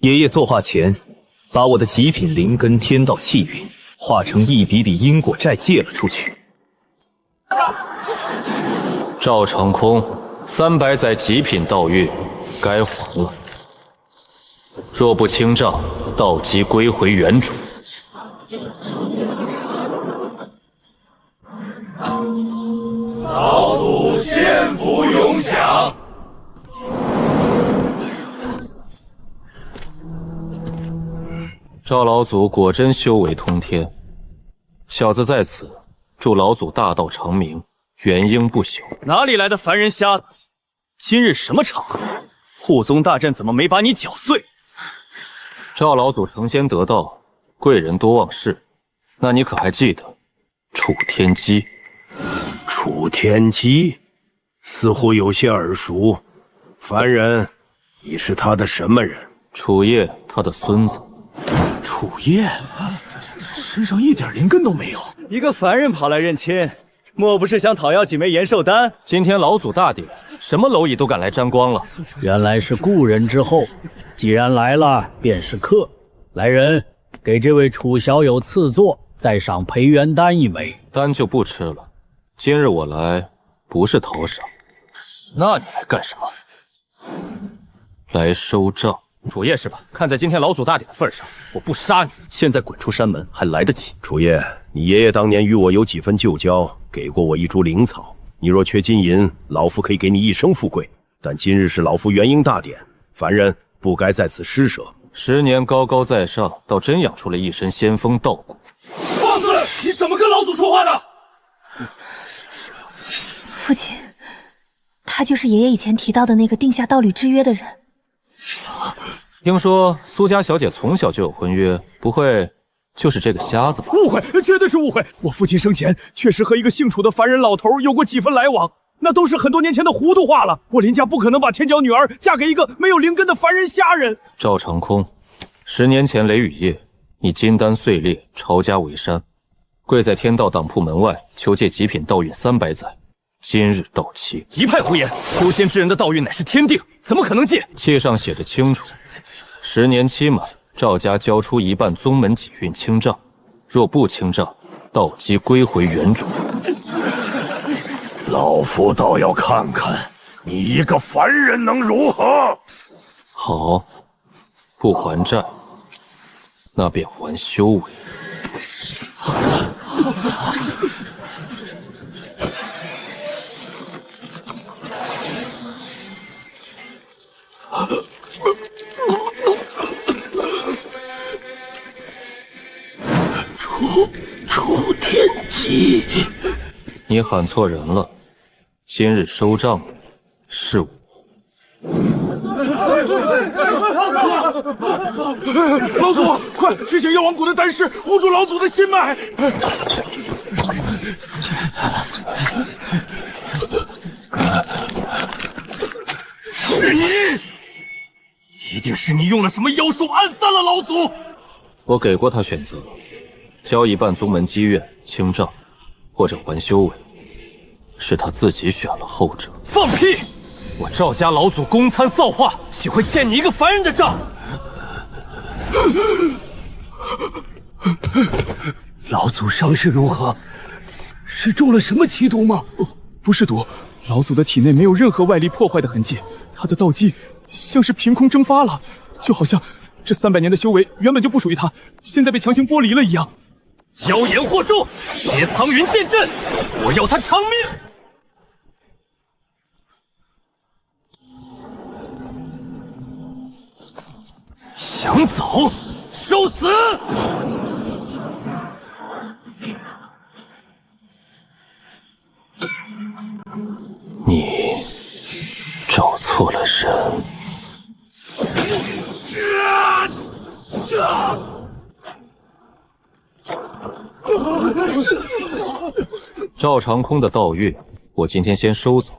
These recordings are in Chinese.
爷爷作画前，把我的极品灵根天道气运化成一笔笔因果债借了出去。赵长空，300载极品道运该还了。若不清账，道基归回原主。老祖仙福永享。赵老祖果真修为通天，小子在此祝老祖大道长明，元婴不朽。哪里来的凡人瞎子？今日什么场合？护宗大阵怎么没把你搅碎？赵老祖成仙得道，贵人多忘事。那你可还记得楚天机？楚天机似乎有些耳熟。凡人，你是他的什么人？楚叶他的孙子。楚叶身上一点灵根都没有，一个凡人跑来认亲，莫不是想讨要几枚延寿丹？今天老祖大典，什么蝼蚁都敢来沾光了。原来是故人之后，既然来了，便是客。来人，给这位楚小友赐座，再赏培元丹1枚。丹就不吃了。今日我来不是讨赏，那你来干什么？来收账。楚叶是吧？看在今天老祖大典的份上，我不杀你，现在滚出山门还来得及。楚叶，你爷爷当年与我有几分旧交，给过我一株灵草。你若缺金银，老夫可以给你一生富贵。但今日是老夫元婴大典，凡人不该在此施舍。10年高高在上，倒真养出了一身仙风道骨。放肆！你怎么跟老祖说话的？父亲，他就是爷爷以前提到的那个定下道侣之约的人。听说苏家小姐从小就有婚约，不会就是这个瞎子吧？误会，绝对是误会。我父亲生前确实和一个姓楚的凡人老头有过几分来往，那都是很多年前的糊涂话了。我林家不可能把天骄女儿嫁给一个没有灵根的凡人瞎人。赵长空，10年前雷雨夜，你金丹碎裂，抄家为山，跪在天道当铺门外求借极品道运300载，今日到期。一派胡言！修仙之人的道运乃是天定，怎么可能借？契上写得清楚，10年期满，赵家交出1半宗门己运清账，若不清账，道基归回原主。老夫倒要看看你一个凡人能如何。好，不还债，那便还修为。楚天机，你喊错人了，今日收账的是我。老祖，快去请药王谷的丹师护住老祖的心脉。是你，一定是你用了什么妖术暗算了老祖。我给过他选择，交1半宗门积怨清账，或者还修为，是他自己选了后者。放屁！我赵家老祖公参造化，岂会欠你一个凡人的账？老祖伤势如何？是中了什么奇毒吗？不是毒，老祖的体内没有任何外力破坏的痕迹，他的道基像是凭空蒸发了，就好像这300年的修为原本就不属于他，现在被强行剥离了一样。妖言惑众，皆苍云剑阵，我要他偿命！想走，受死！你找错了人。赵长空的道运，我今天先收走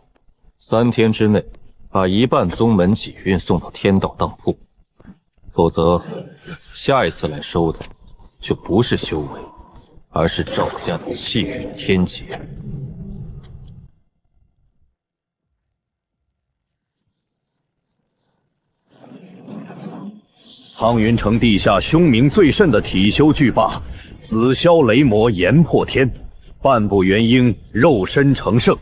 ，3天之内把1半宗门己运送到天道当铺，否则下一次来收的就不是修为，而是赵家的气运天劫。苍云城地下凶名最甚的体修巨霸紫霄雷魔炎破天，半步元婴肉身成圣。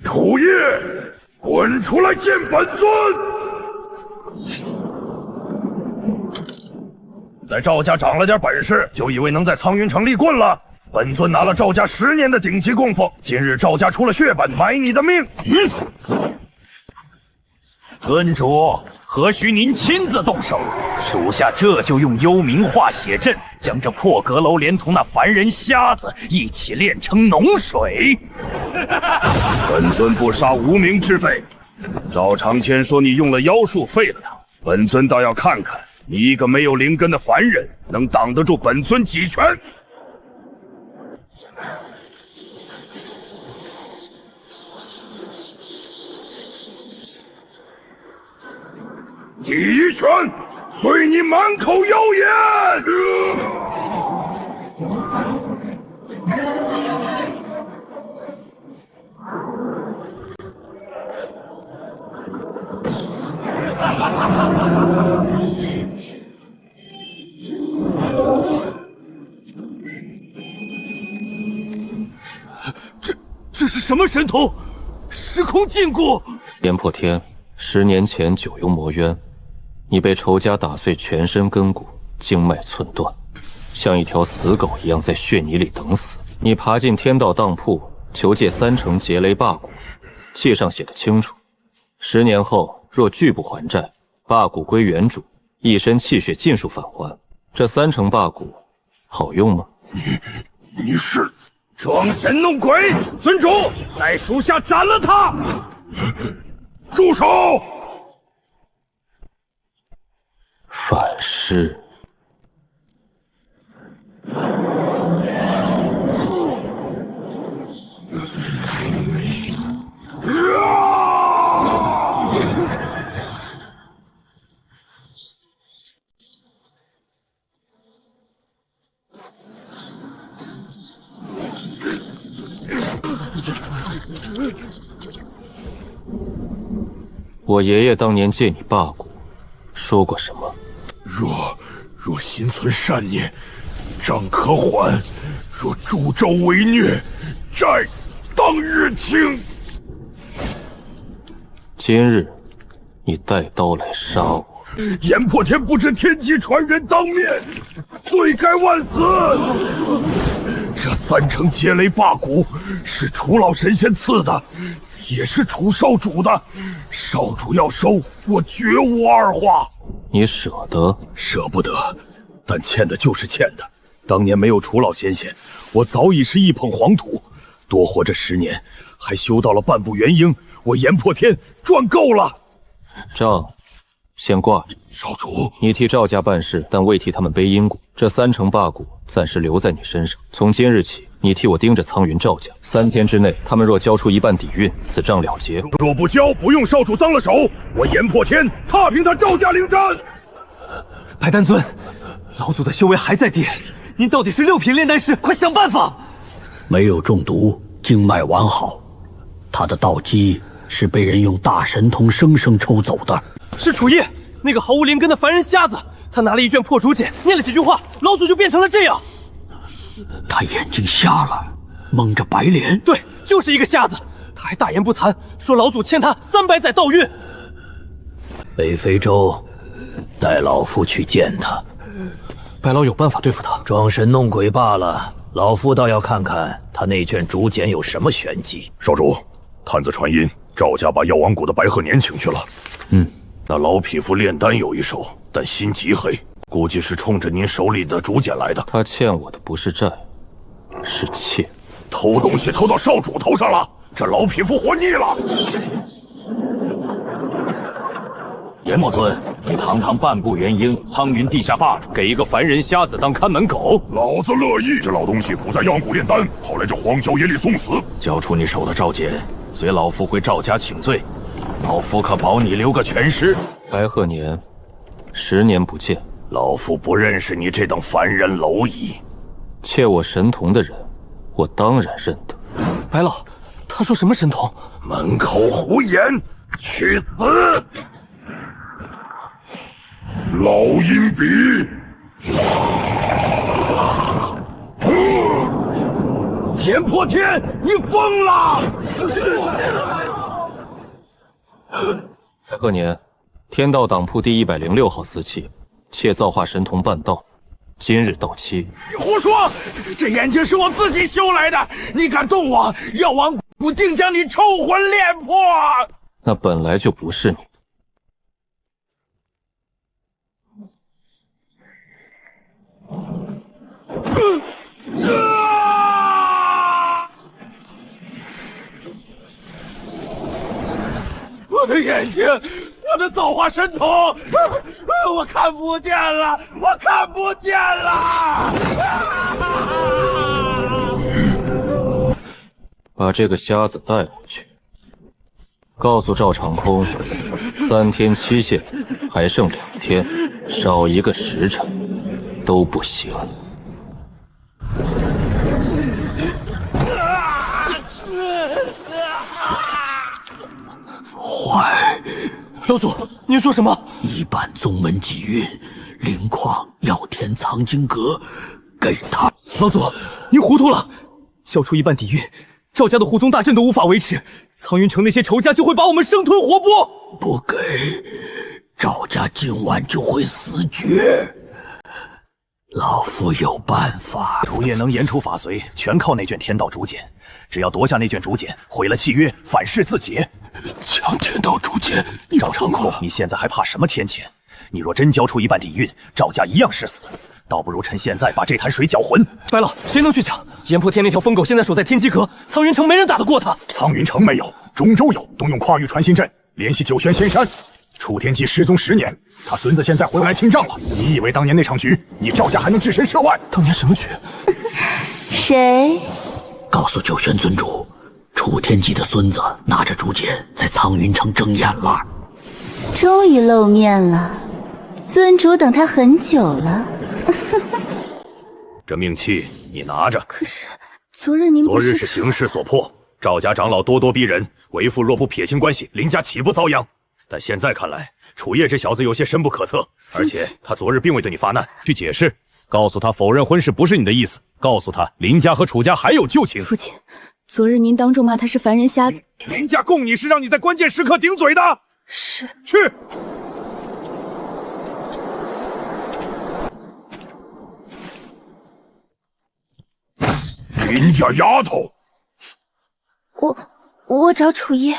土叶，滚出来见本尊！在赵家长了点本事，就以为能在苍云城立棍了？本尊拿了赵家10年的顶级供奉，今日赵家出了血本，买你的命！尊主，何须您亲自动手？属下这就用幽冥化血阵，将这破阁楼连同那凡人瞎子一起炼成脓水。本尊不杀无名之辈。赵长谦说你用了妖术废了他，本尊倒要看看你一个没有灵根的凡人能挡得住本尊几拳。第一拳，碎你满口妖言！这是什么神通？时空禁锢！炎破天，10年前九幽魔渊，你被仇家打碎全身根骨，经脉寸断，像一条死狗一样在血泥里等死。你爬进天道当铺，求借3成劫雷霸骨，契上写得清楚，10年后若拒不还债，霸骨归原主，一身气血尽数返还。这3成霸骨好用吗？你是装神弄鬼！尊主，待属下斩了他！住手！反噬。我爷爷当年借你霸骨，说过什么？若心存善念，账可还；若助纣为虐，债当日清。今日你带刀来杀我，炎破天不知天机传人当面，罪该万死。这3成劫雷霸骨是楚老神仙赐的，也是楚少主的。少主要收，我绝无二话。你舍得？舍不得，但欠的就是欠的。当年没有楚老仙仙，我早已是一捧黄土。多活这10年，还修到了半步元婴，我炎破天赚够了。账先挂着。少主，你替赵家办事，但未替他们背因果。这3成霸骨暂时留在你身上。从今日起，你替我盯着苍云赵家，3天之内，他们若交出1半底蕴，此账了结。若不交，不用少主脏了手，我炎破天踏平他赵家灵山。白丹尊，老祖的修为还在跌，您到底是6品炼丹师，快想办法！没有中毒，经脉完好，他的道基是被人用大神通生生抽走的。是楚叶，那个毫无灵根的凡人瞎子，他拿了一卷破竹简，念了几句话，老祖就变成了这样。他眼睛瞎了，蒙着白脸。对，就是一个瞎子。他还大言不惭，说老祖欠他300载道运。北非洲，带老夫去见他。白老有办法对付他？装神弄鬼罢了，老夫倒要看看他那卷竹简有什么玄机。少主，探子传音，赵家把药王谷的白鹤年请去了。那老匹夫炼丹有一手，但心极黑，估计是冲着您手里的竹简来的。他欠我的不是债，是妾。偷东西偷到少主头上了，这老匹夫活腻了。炎魔尊，你堂堂半步元婴，苍云地下霸主，给一个凡人瞎子当看门狗，老子乐意。这老东西不在药王谷炼丹，跑来这荒郊野里送死。交出你手的招简，随老夫回赵家请罪。老夫可保你留个全尸。白鹤年，10年不见，老夫不认识你这等凡人蝼蚁。窃我神童的人，我当然认得。白老，他说什么神童？满口胡言，去死！老阴笔，炎破天，你疯了！白鹤年，天道党铺第106号私器，窃造化神童半道，今日到期。你胡说！这眼睛是我自己修来的，你敢动我，药王我定将你抽魂炼魄！那本来就不是你的。我的眼睛，我的造化神童，我看不见了，我看不见了！把这个瞎子带回去，告诉赵长空，3天期限还剩2天，少1个时辰都不行。坏！老祖，您说什么？一半宗门几运，灵矿药田藏经阁，给他。老祖，您糊涂了！交出一半底蕴，赵家的护宗大阵都无法维持，苍云城那些仇家就会把我们生吞活剥。不给，赵家今晚就会死绝。老夫有办法。楚叶能言出法随，全靠那卷天道竹简。只要夺下那卷竹简，毁了契约，反噬自己。抢天道竹简，赵长空，你现在还怕什么天谴？你若真交出一半底蕴，赵家一样是死。倒不如趁现在把这潭水搅浑。白老，谁能去抢？炎破天那条疯狗现在守在天机阁，苍云城没人打得过他。苍云城没有，中州有，动用跨域传信阵联系九玄仙山。楚天机失踪10年，他孙子现在回来清账了。你以为当年那场局，你赵家还能置身事外？当年什么局？谁？告诉九玄尊主，楚天机的孙子拿着竹简在苍云城睁眼了。终于露面了，尊主等他很久了。这命器你拿着。可是昨日您不是……昨日是形势所迫，赵家长老咄咄逼人，为父若不撇清关系，林家岂不遭殃？但现在看来，楚叶这小子有些深不可测，而且他昨日并未对你发难。去解释，告诉他否认婚事不是你的意思，告诉他林家和楚家还有旧情。父亲，昨日您当众骂他是凡人瞎子，林家供你是让你在关键时刻顶嘴的。是。去。林家丫头，我找楚叶。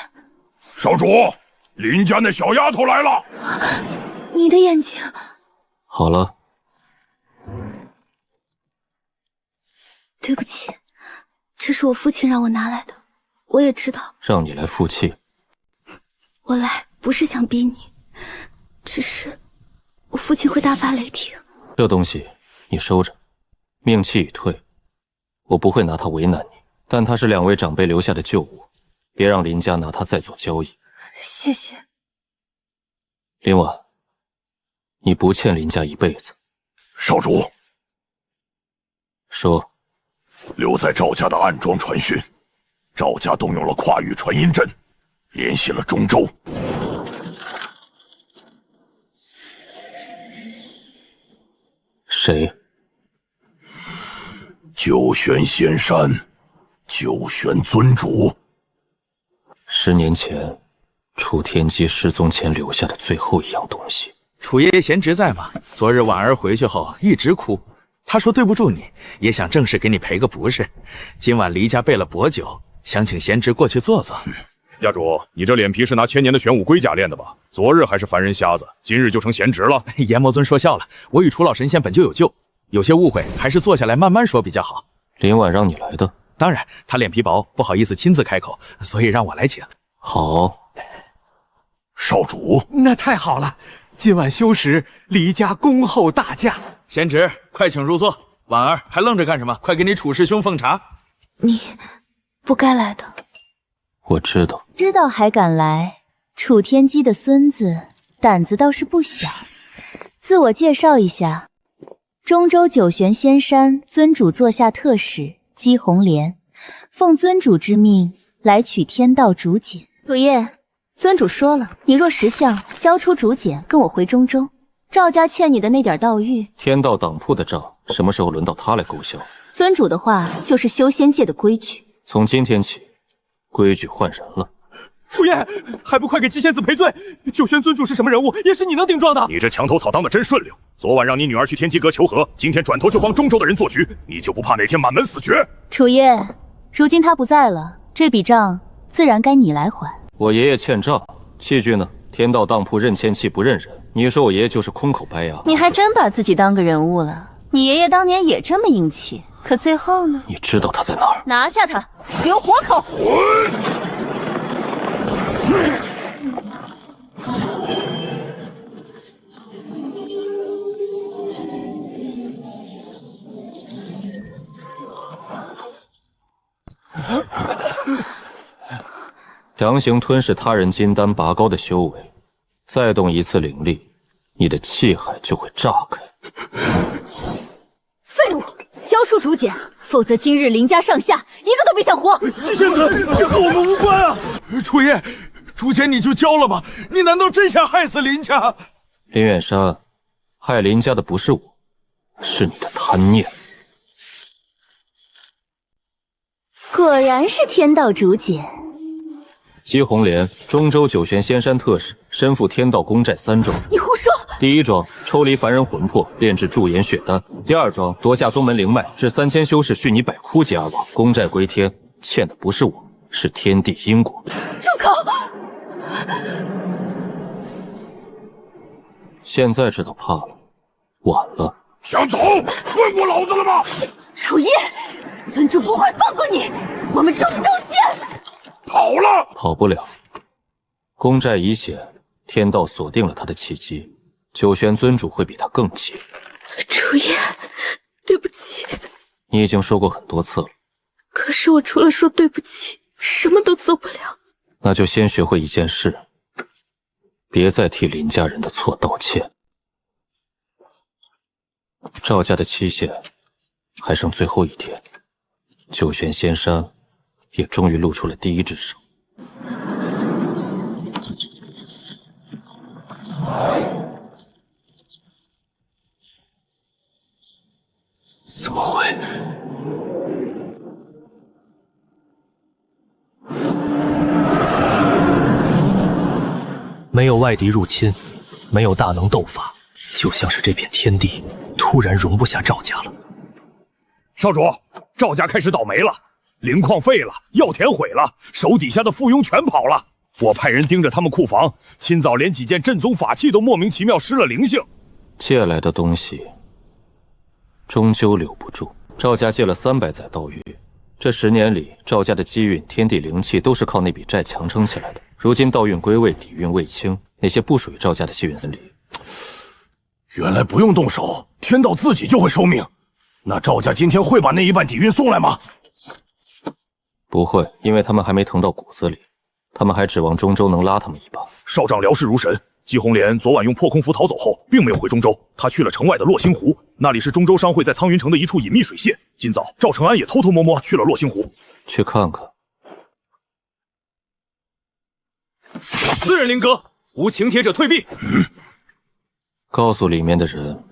少主，林家那小丫头来了。你的眼睛。好了。对不起，这是我父亲让我拿来的，我也知道。让你来负气。我来不是想逼你，只是我父亲会大发雷霆。这东西你收着，命气已退。我不会拿它为难你，但它是2位长辈留下的旧物，别让林家拿它再做交易。谢谢。林婉，你不欠林家一辈子。少主，说。留在赵家的暗桩传讯，赵家动用了跨域传音阵，联系了中州。谁？九玄仙山，九玄尊主。10年前，楚天机失踪前留下的最后一样东西。楚爷爷贤侄在吗？昨日婉儿回去后一直哭，他说对不住你，也想正式给你赔个不是。今晚黎家备了薄酒，想请贤侄过去坐坐。家主，你这脸皮是拿1000年的玄武龟甲练的吧？昨日还是凡人瞎子，今日就成贤侄了。阎魔尊说笑了，我与楚老神仙本就有旧，有些误会还是坐下来慢慢说比较好。林婉让你来的？当然，他脸皮薄，不好意思亲自开口，所以让我来请。好。少主，那太好了，今晚休时，黎家恭候大驾。贤侄，快请入座。婉儿还愣着干什么？快给你楚师兄奉茶。你不该来的。我知道。知道还敢来？楚天机的孙子胆子倒是不小。自我介绍一下，中州九玄仙山尊主座下特使姬红莲，奉尊主之命来取天道竹简。祖爷，尊主说了，你若识相，交出竹简，跟我回中州。赵家欠你的那点道玉，天道党铺的账，什么时候轮到他来勾销？尊主的话就是修仙界的规矩。从今天起，规矩换人了。楚叶，还不快给姬仙子赔罪！九玄尊主是什么人物，也是你能顶撞的。你这墙头草当的真顺溜，昨晚让你女儿去天机阁求和，今天转头就帮中州的人做局，你就不怕哪天满门死绝？楚叶，如今他不在了，这笔账自然该你来还。我爷爷欠账，器具呢？天道当铺认签契不认人，你说我爷爷就是空口白牙？你还真把自己当个人物了。你爷爷当年也这么硬气，可最后呢？你知道他在哪儿？拿下他，留活口！强行吞噬他人金丹拔高的修为，再动一次灵力，你的气海就会炸开。废物，交出竹简，否则今日林家上下一个都别想活！姬仙子，这和我们无关啊！楚爷，竹简你就交了吧，你难道真想害死林家？林远山，害林家的不是我，是你的贪念。果然是天道竹简。姬红莲，中州九玄仙山特使，身负天道公债3桩。你胡说！第一桩抽离凡人魂魄，炼制驻颜血丹；第二桩夺下宗门灵脉，致3000修士续你百枯劫而亡。公债归天，欠的不是我，是天地因果。住口！现在知道怕了，晚了。想走？问过老子了吗？楚叶，尊主不会放过你！我们中州县跑了，跑不了。公债已显，天道锁定了他的契机，九玄尊主会比他更急。楚叶，对不起。你已经说过很多次了。可是我除了说对不起，什么都做不了。那就先学会一件事，别再替林家人的错道歉。赵家的期限还剩最后1天，九玄仙山也终于露出了第一只手。怎么会？没有外敌入侵，没有大能斗法，就像是这片天地突然容不下赵家了。少主，赵家开始倒霉了，灵矿废了，药田毁了，手底下的附庸全跑了。我派人盯着他们库房，今早连几件镇宗法器都莫名其妙失了灵性。借来的东西终究留不住。赵家借了300载道玉，这10年里，赵家的机运、天地灵气都是靠那笔债强撑起来的。如今道运归位，底蕴未清，那些不属于赵家的气运森林，原来不用动手，天道自己就会收命。那赵家今天会把那一半底蕴送来吗？不会，因为他们还没腾到骨子里，他们还指望中州能拉他们一把。少长聊事如神。姬红莲昨晚用破空符逃走后，并没有回中州，他去了城外的落星湖，那里是中州商会在苍云城的一处隐秘水榭。今早赵承安也偷偷摸摸去了落星湖，去看看。私人灵阁，无请帖者退避。告诉里面的人，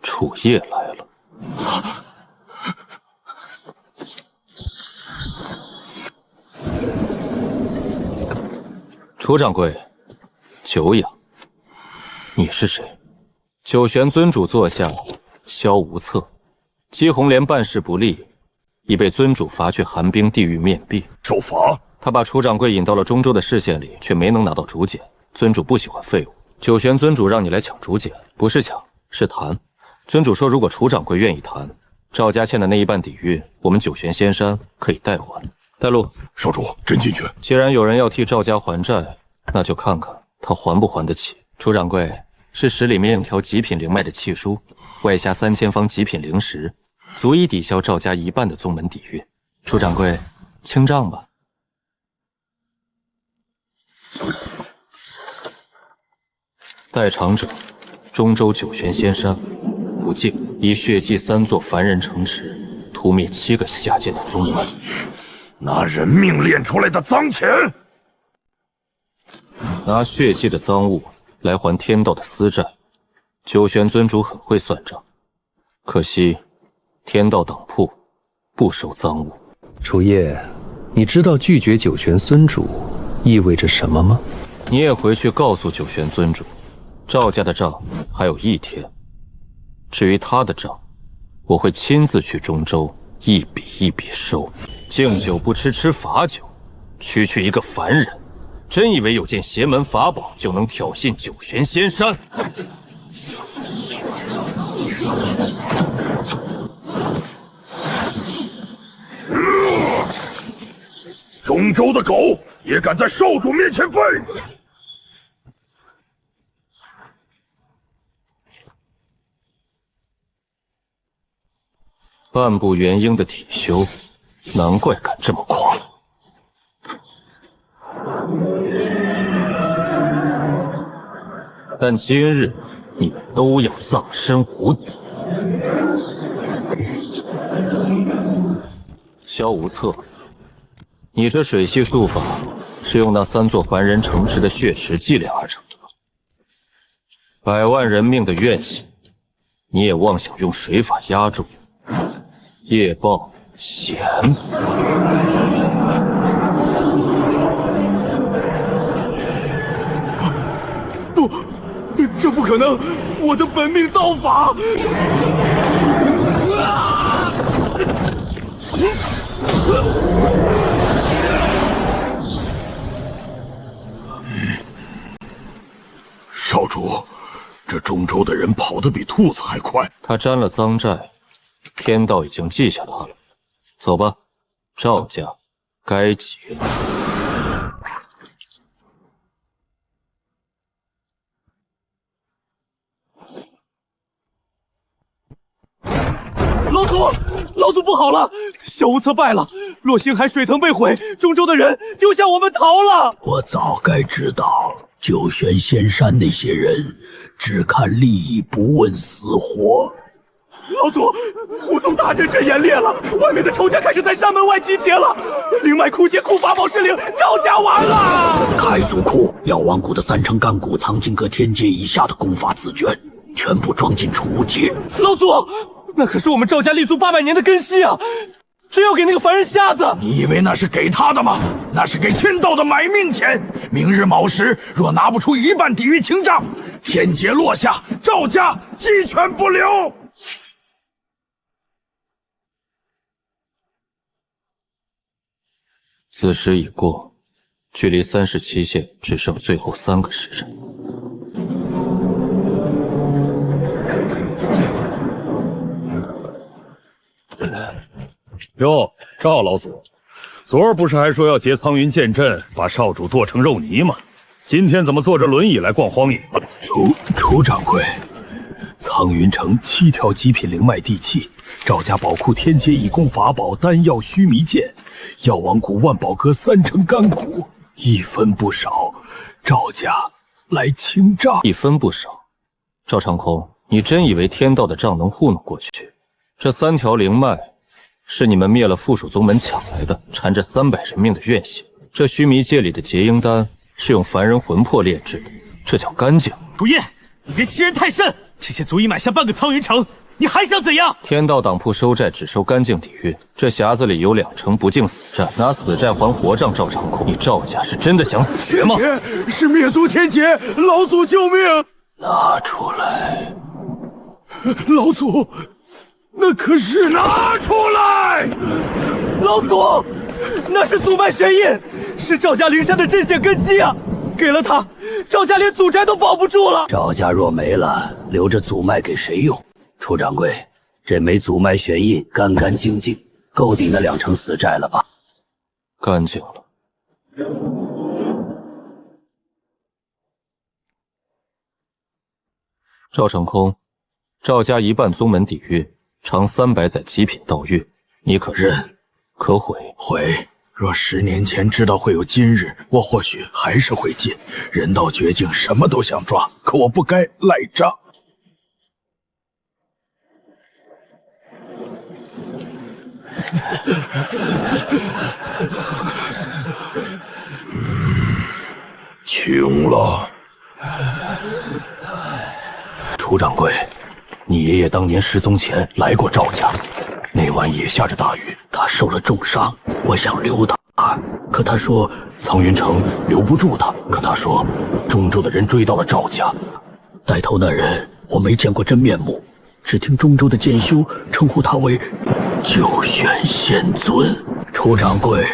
楚叶来了。楚掌柜，久仰。你是谁？九玄尊主座下，萧无策。姬红莲办事不力，已被尊主罚去寒冰地狱面壁。受罚？他把楚掌柜引到了中州的视线里，却没能拿到竹简。尊主不喜欢废物。九玄尊主让你来抢竹简，不是抢，是谈。尊主说，如果楚掌柜愿意谈，赵家欠的那一半底蕴，我们九玄仙山可以代还。带路。少主，真进去。既然有人要替赵家还债，那就看看他还不还得起。楚掌柜，是10里面1条极品灵脉的契书，外加3000方极品灵石，足以抵消赵家一半的宗门底蕴。楚掌柜，清账吧。代偿者，中州九玄仙山，不敬，以血祭3座凡人城池，屠灭7个下界的宗门。拿人命炼出来的脏钱，拿血祭的赃物来还天道的私债。九玄尊主很会算账，可惜天道党铺不收赃物。楚夜，你知道拒绝九玄尊主意味着什么吗？你也回去告诉九玄尊主，赵家的账还有1天。至于他的账，我会亲自去中州一笔一笔收。敬酒不吃吃罚酒，区区一个凡人，真以为有件邪门法宝就能挑衅九玄仙山？中州的狗也敢在少主面前吠！半步元婴的体修，难怪敢这么狂。但今日你们都要葬身无底。萧无策，你这水系术法是用那3座凡人城池的血池计量而成的，100万人命的怨气，你也妄想用水法压住？业报险！不，这不可能！我的本命道法！少主，这中州的人跑得比兔子还快。他沾了赃债，天道已经记下他了。走吧，赵家该结。老祖不好了！萧无策败了，洛星海水藤被毁，中州的人丢下我们逃了。我早该知道，九玄仙山那些人只看利益，不问死活。老祖，护宗大阵阵严烈了，外面的仇家开始在山门外集结了。灵脉枯竭，库法宝失灵，赵家完了！开祖库，药王谷的3成干骨藏进各天阶以下的功法字卷，全部装进储物阶。老祖，那可是我们赵家立足800年的根基啊！真要给那个凡人瞎子？你以为那是给他的吗？那是给天道的买命钱。明日卯时，若拿不出1半抵御清账，天劫落下，赵家鸡犬不留。子时已过，距离3世期限只剩最后3个时辰。哟，赵老祖，昨儿不是还说要结苍云剑阵，把少主剁成肉泥吗？今天怎么坐着轮椅来逛荒野了？楚掌柜，苍云城7条极品灵脉地器，赵家宝库天阶以供法宝丹药须弥剑，药王谷万宝阁3成干骨，1分不少，赵家来清账。1分不少。赵长空，你真以为天道的账能糊弄过去？这3条灵脉是你们灭了附属宗门抢来的，缠着300人命的怨血。这须弥界里的结婴丹是用凡人魂魄炼制的，这叫干净。楚夜，你别欺人太甚，这些足以买下半个苍云城，你还想怎样？天道党铺收债只收干净底蕴，这匣子里有2成不净死债，拿死债还活账。赵长空，你赵家是真的想死绝吗？是灭族天劫，老祖救命！拿出来！老祖，那可是拿出来！老祖，那是祖脉玄印，是赵家灵山的镇险根基啊！给了他，赵家连祖宅都保不住了。赵家若没了，留着祖脉给谁用？楚掌柜，这枚祖脉玄印干干净净，够抵那2成死债了吧？干净了。赵成空，赵家1半宗门底蕴，长300载极品道玉，你可认？可毁？毁。若10年前知道会有今日，我或许还是会进。人到绝境，什么都想抓，可我不该赖账。晴了。楚掌柜，你爷爷当年失踪前来过赵家，那晚也下着大雨，他受了重伤，我想留他，可他说苍云城留不住他，可他说中州的人追到了赵家，带头那人我没见过真面目，只听中州的剑修称呼他为九玄仙尊。楚掌柜，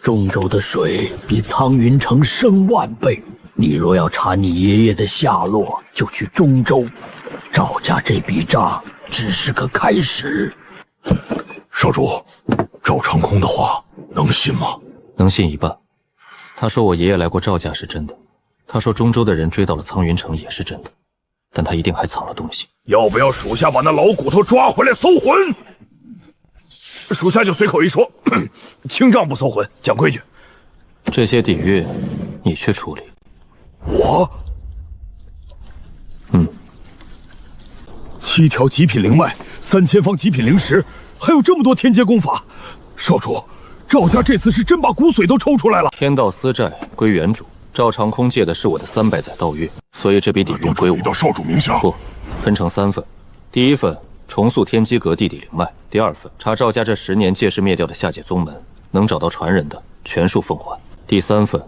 中州的水比苍云城深万倍，你若要查你爷爷的下落，就去中州。赵家这笔账只是个开始。少主，赵长空的话能信吗？能信一半。他说我爷爷来过赵家是真的，他说中州的人追到了苍云城也是真的，但他一定还藏了东西。要不要属下把那老骨头抓回来搜魂？属下就随口一说，清账不搜魂，讲规矩。这些底蕴你去处理。我7条极品灵脉，3000方极品灵石，还有这么多天阶功法。少主，赵家这次是真把骨髓都抽出来了。天道私债归原主，赵长空借的是我的300载道月，所以这笔底蕴归我。到少主名下。不，分成3份。第一份重塑天机阁地底灵脉，第2份查赵家这10年借势灭掉的下界宗门，能找到传人的全数奉还。第3份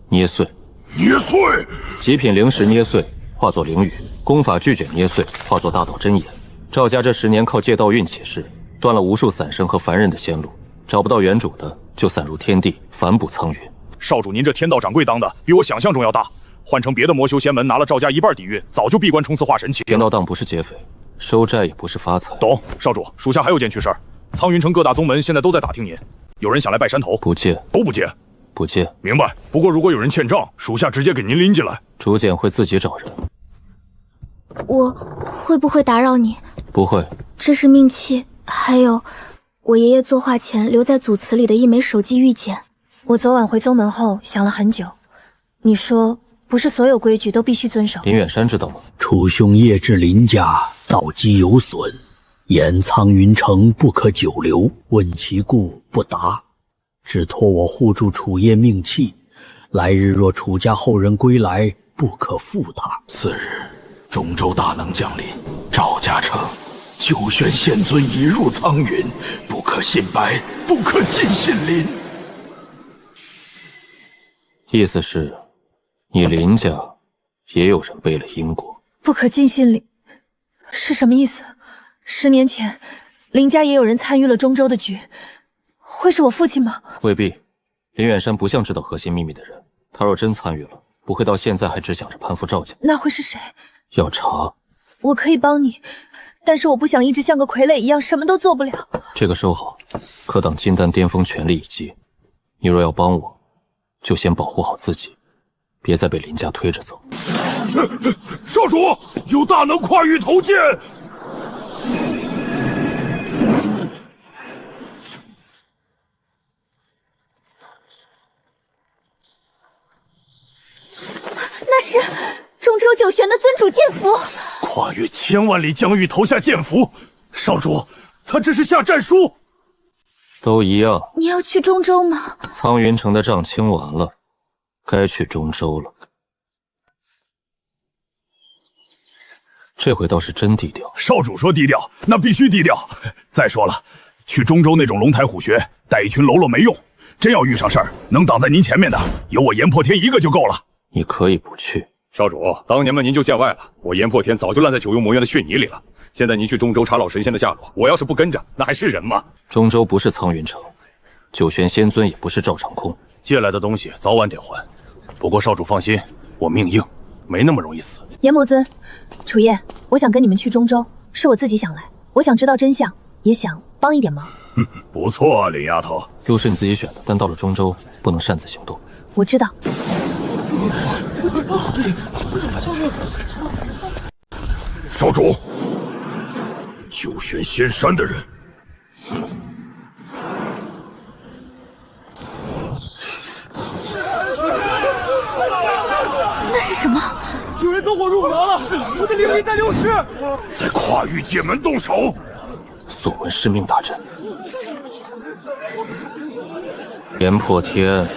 捏碎。捏碎。极品灵石捏碎，化作灵雨；功法巨卷捏碎，化作大道真言。赵家这10年靠借道运起势，断了无数散生和凡人的仙路，找不到原主的就散入天地，反哺苍云。少主，您这天道掌柜当的比我想象中要大，换成别的魔修仙门拿了赵家1半底蕴，早就闭关冲刺化神期。天道当不是劫匪，收债也不是发财。懂。少主，属下还有件趣事儿，苍云城各大宗门现在都在打听您，有人想来拜山头，不借，都不借。不借。明白。不过如果有人欠账，属下直接给您拎进来。竹简会自己找人。我会不会打扰你？不会。这是命器，还有我爷爷作画前留在祖祠里的一枚手记玉简。我昨晚回宗门后想了很久，你说不是所有规矩都必须遵守。林远山知道吗？楚兄夜至林家，道基有损，言苍云城不可久留，问其故不答，只托我护住楚夜命器，来日若楚家后人归来，不可负他。次日，中州大能降临，赵家称九玄仙尊已入苍云，不可信白，不可尽信林。意思是，你林家也有人背了因果。不可尽信林是什么意思？10年前，林家也有人参与了中州的局，会是我父亲吗？未必，林远山不像知道核心秘密的人，他若真参与了，不会到现在还只想着攀附赵家。那会是谁？要查，我可以帮你，但是我不想一直像个傀儡一样什么都做不了。这个收好，可挡金丹巅峰全力一击。你若要帮我，就先保护好自己，别再被林家推着走。少主，有大能跨域投剑。那是中州九玄的尊主剑符。跨越千万里疆域投下剑符，少主，他这是下战书。都一样。你要去中州吗？苍云城的账清完了，该去中州了。这回倒是真低调。少主说低调，那必须低调。再说了，去中州那种龙台虎穴，带一群喽啰没用。真要遇上事儿，能挡在您前面的，有我炎破天一个就够了。你可以不去。少主，当年嘛您就见外了，我炎破天早就烂在九幽魔院的血泥里了。现在您去中州查老神仙的下落，我要是不跟着，那还是人吗？中州不是苍云城，九玄仙尊也不是赵长空，借来的东西早晚得还。不过少主放心，我命硬，没那么容易死。炎魔尊，楚夜，我想跟你们去中州，是我自己想来，我想知道真相，也想帮一点忙。不错啊，林丫头。路是你自己选的，但到了中州不能擅自行动。我知道。少主，九玄仙山的人，那是什么？有人走火入魔了！我的灵力在流失，在跨域界门动手。所闻师命大阵，炎破天，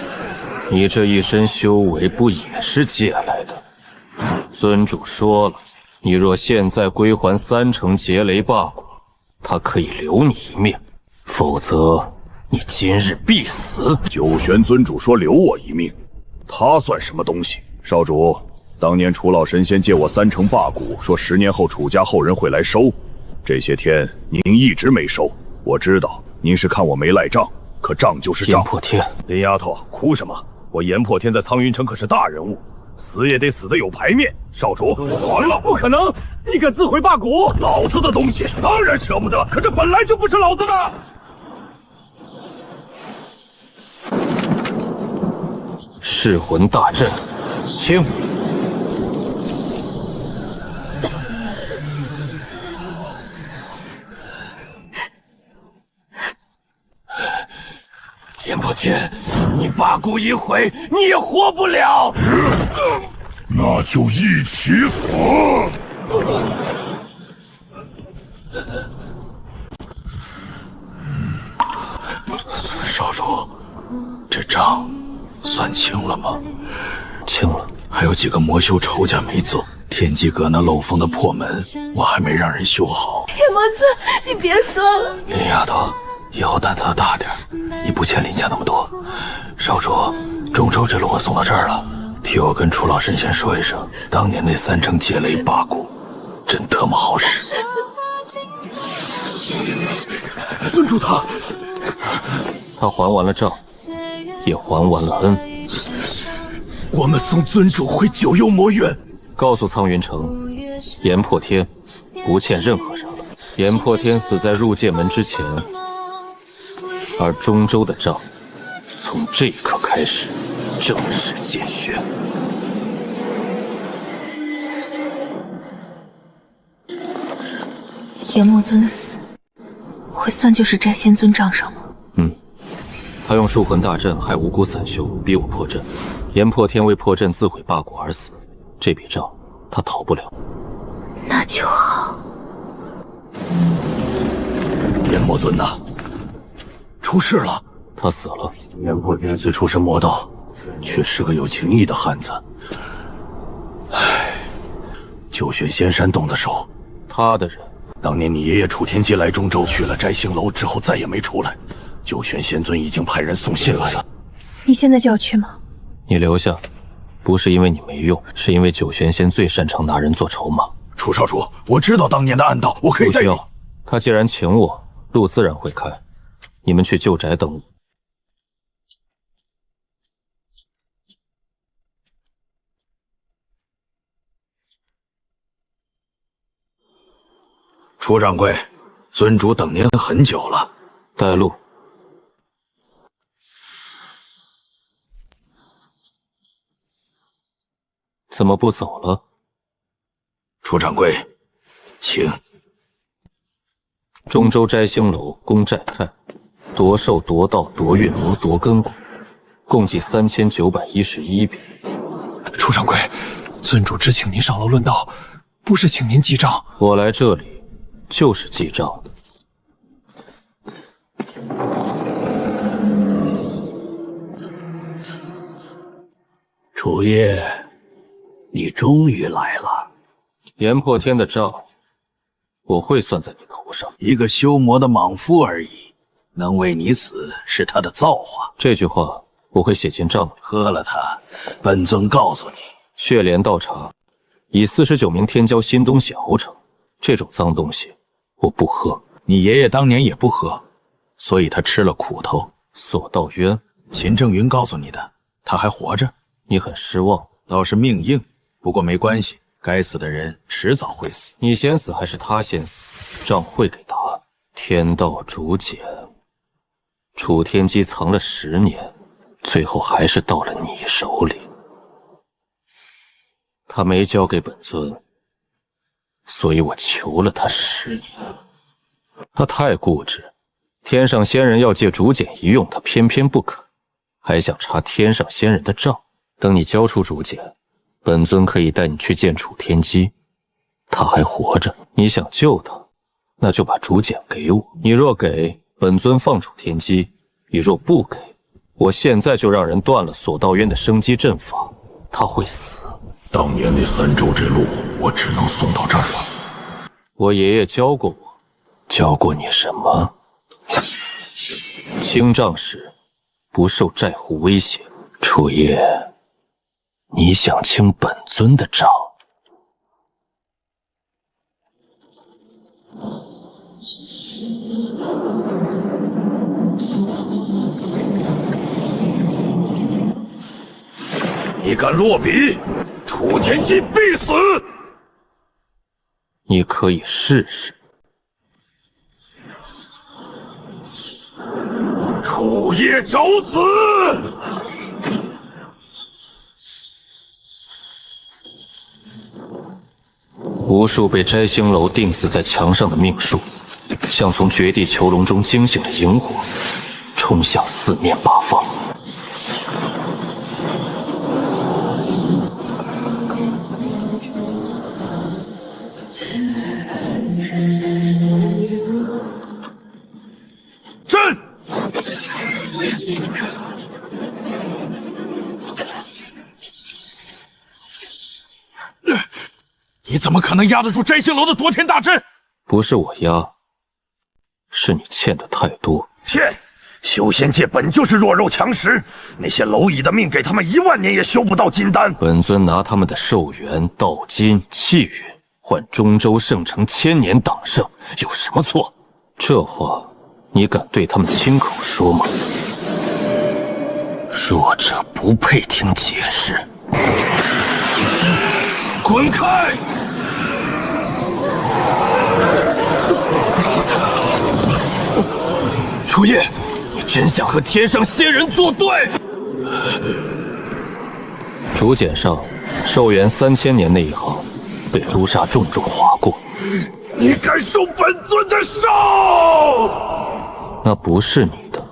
你这一身修为不也是借来的？尊主说了，你若现在归还3成劫雷霸骨，他可以留你一命，否则你今日必死。九玄尊主说留我一命，他算什么东西？少主，当年楚老神仙借我3成霸骨，说10年后楚家后人会来收，这些天您一直没收。我知道您是看我没赖账，可账就是账。炎破天，林丫头，哭什么？我炎破天在苍云城可是大人物，死也得死得有排面。少主，完了，不可能！你敢自毁霸骨？老子的东西当然舍不得，可这本来就不是老子的。噬魂大阵，清。炎破天，你霸骨一毁，你也活不了。那就一起死！少主，这账算清了吗？清了。还有几个魔修仇家没做，天机阁那漏风的破门，我还没让人修好。铁魔尊，你别说了。林丫头，以后胆子大点，你不欠林家那么多。少主，中州之路我送到这儿了，替我跟楚老神仙说一声，当年那3成劫雷霸骨，真他妈好使。尊主他还完了账，也还完了恩。我们送尊主回九幽魔院。告诉苍云城，炎破天不欠任何人了。炎破天死在入界门之前，而中州的账从这一刻开始正式见血。炎魔尊的死，会算就是摘仙尊账上吗？他用树魂大阵害无辜散修，逼我破阵。炎破天为破阵自毁霸骨而死，这笔账他逃不了。那就好。炎魔尊呐，出事了！他死了。炎破天虽出身魔道，却是个有情义的汉子。唉，九玄仙山动的手，他的人。当年你爷爷楚天机来中州，去了摘星楼之后再也没出来。九玄仙尊已经派人送信来了。你现在就要去吗？你留下，不是因为你没用，是因为九玄仙最擅长拿人做筹码。楚少主，我知道当年的暗道，我可以带你。他既然请我，路自然会开。你们去旧宅等我。楚掌柜，尊主等您很久了。带路。怎么不走了？楚掌柜，请。中州摘星楼攻寨太，夺兽夺道夺运魔夺根骨，共计3911笔。楚掌柜，尊主只请您上楼论道，不是请您记账。我来这里就是记账的。楚叶，你终于来了。炎破天的账，我会算在你头上。一个修魔的莽夫而已，能为你死是他的造化。这句话我会写进账里。喝了它，本尊告诉你，血莲道茶以49名天骄新东西熬成，这种脏东西我不喝。你爷爷当年也不喝，所以他吃了苦头。索道渊，秦正云告诉你的，他还活着。你很失望，倒是命硬，不过没关系，该死的人迟早会死。你先死还是他先死？账会给答案。天道竹简，楚天机藏了10年，最后还是到了你手里。他没交给本尊，所以我求了他10年。他太固执，天上仙人要借竹简一用，他偏偏不肯，还想查天上仙人的账。等你交出竹简，本尊可以带你去见楚天机。他还活着，你想救他，那就把竹简给我。你若给，本尊放楚天机；你若不给，我现在就让人断了索道渊的生机阵法，他会死。当年那3州之路，我只能送到这儿了。我爷爷教过我，教过你什么？清账时不受债户威胁。楚夜，你想清本尊的账？你敢落笔，楚天机必死！你可以试试。楚夜找死！无数被摘星楼钉死在墙上的命数，像从绝地囚笼中惊醒的萤火，冲向四面八方。朕！你怎么可能压得住摘星楼的夺天大阵？不是我压，是你欠的太多。欠！修仙界本就是弱肉强食，那些蝼蚁的命给他们1万年也修不到金丹。本尊拿他们的寿元、道金、气运换中州圣城1000年党圣，有什么错？这话你敢对他们亲口说吗？弱者不配听解释。滚开！楚夜，你真想和天上仙人作对？竹简上寿元3000年那一行被朱砂重重划过。你敢受本尊的手？那不是你的。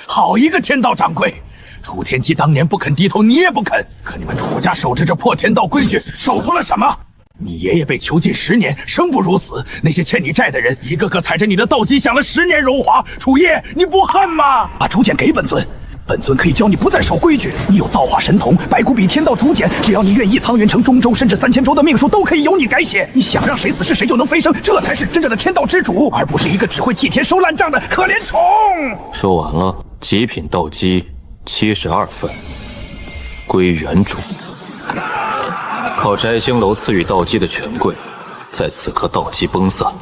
好一个天道掌柜！楚天机当年不肯低头，你也不肯。可你们楚家守着这破天道规矩，守住了什么？你爷爷被囚禁10年，生不如死。那些欠你债的人，一个个踩着你的道基享了10年荣华。楚夜，你不恨吗？把竹简给本尊，本尊可以教你不再守规矩。你有造化神童、白骨比天道竹简，只要你愿意，苍云城、中州甚至3000州的命数都可以由你改写。你想让谁死是谁就能飞升，这才是真正的天道之主，而不是一个只会替天收烂账的可怜虫。说完了，极品道基72份，归原主。靠摘星楼赐予道基的权贵，在此刻道基崩散，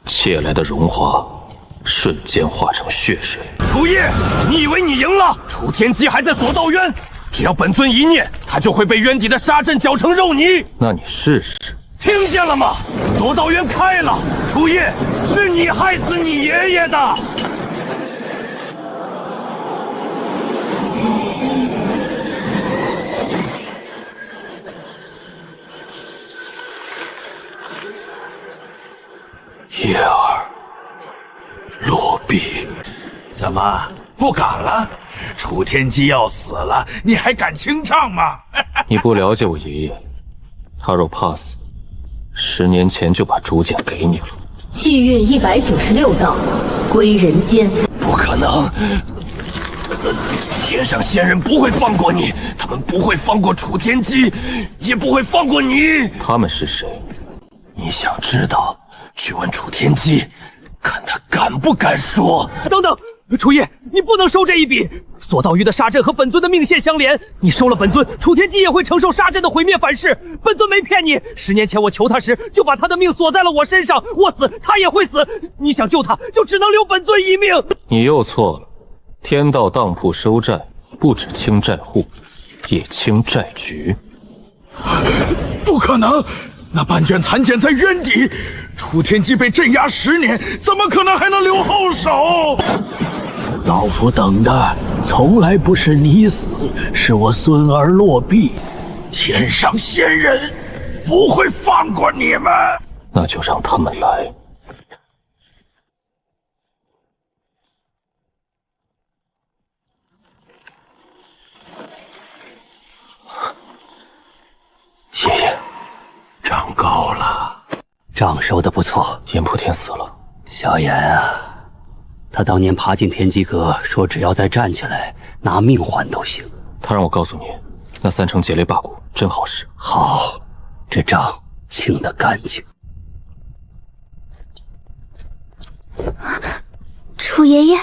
窃来的荣华瞬间化成血水。楚夜，你以为你赢了？楚天机还在索道渊，只要本尊一念，他就会被渊底的沙阵搅成肉泥。那你试试。听见了吗？索道渊开了，楚夜，是你害死你爷爷的。叶儿，落笔。怎么不敢了？楚天机要死了，你还敢清唱吗？你不了解我爷爷，他若怕死，10年前就把竹简给你了。气运196道，归人间。不可能！天上仙人不会放过你，他们不会放过楚天机，也不会放过你。他们是谁？你想知道？去问楚天机，看他敢不敢说。等等，楚夜，你不能收这一笔。索道鱼的沙阵和本尊的命线相连，你收了本尊，楚天机也会承受沙阵的毁灭反噬。本尊没骗你，10年前我求他时，就把他的命锁在了我身上，我死他也会死。你想救他，就只能留本尊一命。你又错了，天道当铺收债，不止清债户，也清债局。不可能，那半卷残简在渊底。楚天机被镇压10年，怎么可能还能留后手？老夫等的从来不是你死，是我孙儿落笔。天上仙人不会放过你们。那就让他们来。爷爷，账高了。账收的不错。严破天死了，小严啊，他当年爬进天机阁，说只要再站起来，拿命换都行。他让我告诉你，那3成劫雷霸骨真好使。好，这账清得干净。楚爷爷，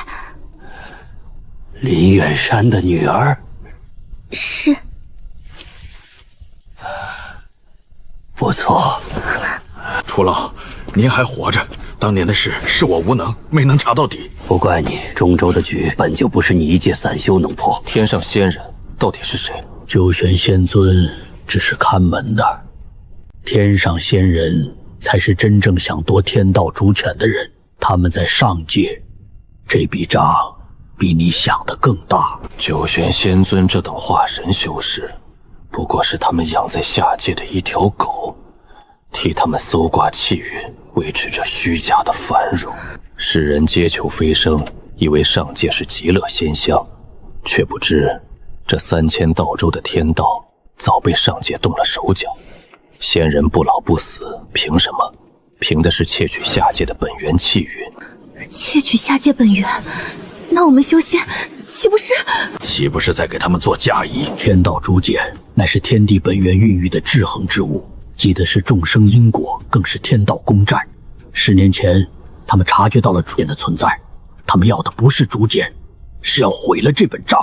林远山的女儿。是。不错。楚老，您还活着。当年的事是我无能，没能查到底。不怪你，中州的局本就不是你一介散修能破。天上仙人到底是谁？周玄仙尊只是看门的，天上仙人才是真正想夺天道主权的人。他们在上界，这笔账比你想的更大。九玄仙尊这等化神修士，不过是他们养在下界的一条狗，替他们搜刮气运，维持着虚假的繁荣。世人皆求飞升，以为上界是极乐仙乡，却不知这3000道州的天道早被上界动了手脚。仙人不老不死，凭什么？凭的是窃取下界的本源气运。窃取下界本源，那我们修仙岂不是在给他们做嫁衣？天道竹简乃是天地本源孕育的制衡之物，记的是众生因果，更是天道公债。10年前，他们察觉到了竹简的存在，他们要的不是竹简，是要毁了这本账。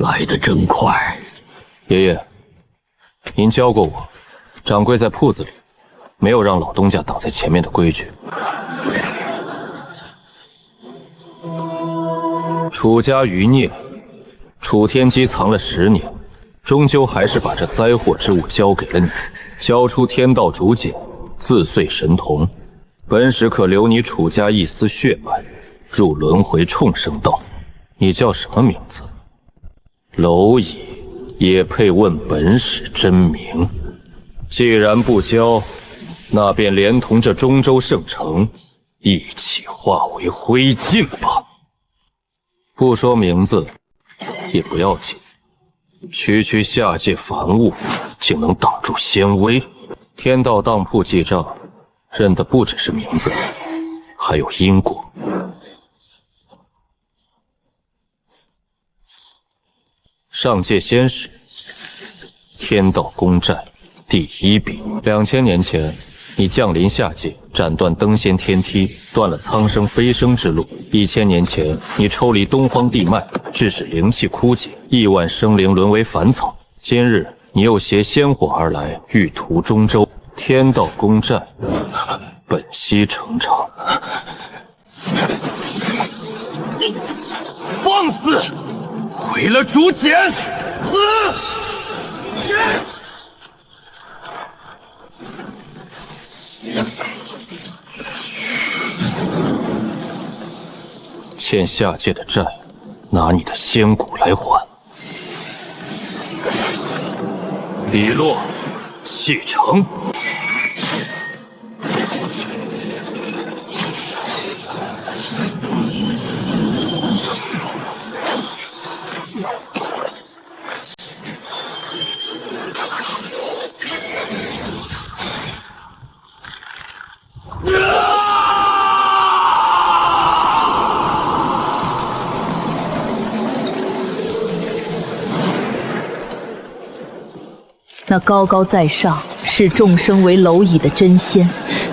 来得真快。爷爷，您教过我，掌柜在铺子里没有让老东家挡在前面的规矩。楚家余孽，楚天机藏了10年，终究还是把这灾祸之物交给了你，交出天道竹简，自遂神童，本使可留你楚家一丝血脉，入轮回畜生道。你叫什么名字？蝼蚁也配问本使真名？既然不交，那便连同这中州圣城一起化为灰烬吧。不说名字也不要紧，区下界凡物，竟能挡住仙威。天道当铺记账，认的不只是名字，还有因果。上界仙史，天道公债第1笔。2000年前，你降临下界，斩断登仙天梯，断了苍生飞升之路。1000年前，你抽离东荒地脉，致使灵气枯竭，亿万生灵沦为凡草。今日，你又携仙火而来，欲屠中州。天道公债，本息成长。放肆！毁了竹简！欠下界的债，拿你的仙骨来还。笔落，气成。那高高在上视众生为蝼蚁的真仙，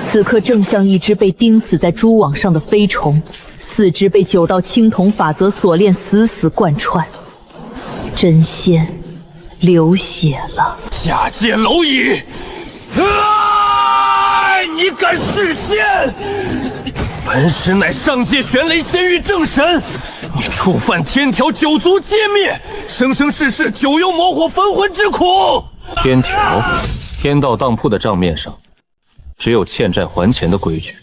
此刻正像一只被钉死在蛛网上的飞虫，四肢被9道青铜法则锁链死死贯穿。真仙流血了。下界蝼蚁！你敢弑仙！本使乃上界玄雷仙域正神，你触犯天条，9族皆灭，生生世世9幽魔火焚魂之苦。天条，天道当铺的账面上只有欠债还钱的规矩，